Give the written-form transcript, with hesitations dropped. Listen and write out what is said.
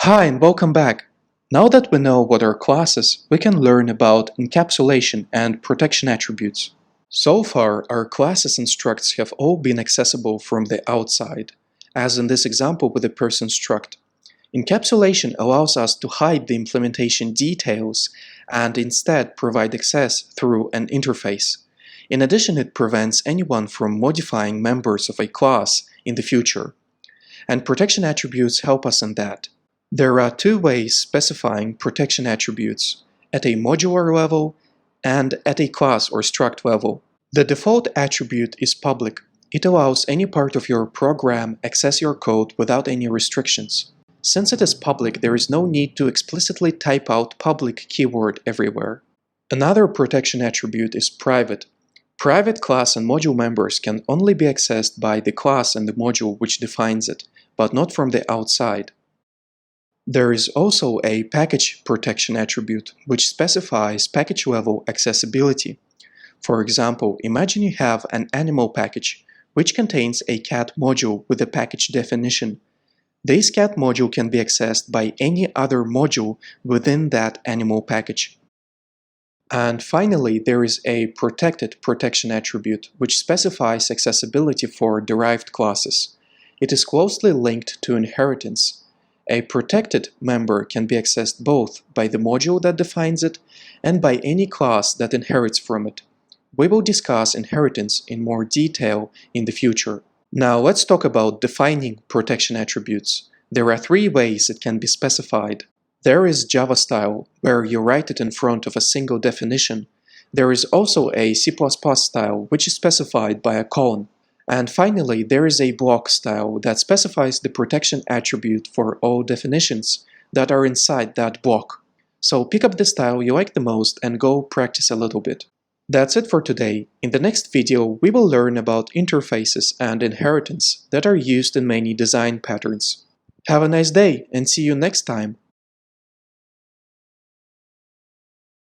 Hi and welcome back. Now that we know what are classes, we can learn about encapsulation and protection attributes. So far, our classes and structs have all been accessible from the outside, as in this example with the person struct. Encapsulation allows us to hide the implementation details and instead provide access through an interface. In addition, it prevents anyone from modifying members of a class in the future. And protection attributes help us in that. There are two ways specifying protection attributes, at a modular level and at a class or struct level. The default attribute is public. It allows any part of your program access your code without any restrictions. Since it is public, there is no need to explicitly type out public keyword everywhere. Another protection attribute is private. Private class and module members can only be accessed by the class and the module which defines it, but not from the outside. There is also a package protection attribute, which specifies package-level accessibility. For example, imagine you have an animal package, which contains a cat module with a package definition. This cat module can be accessed by any other module within that animal package. And finally, there is a protected protection attribute, which specifies accessibility for derived classes. It is closely linked to inheritance. A protected member can be accessed both by the module that defines it and by any class that inherits from it. We will discuss inheritance in more detail in the future. Now let's talk about defining protection attributes. There are three ways it can be specified. There is Java style, where you write it in front of a single definition. There is also a C++ style, which is specified by a colon. And finally, there is a block style that specifies the protection attribute for all definitions that are inside that block. So pick up the style you like the most and go practice a little bit. That's it for today. In the next video, we will learn about interfaces and inheritance that are used in many design patterns. Have a nice day and see you next time.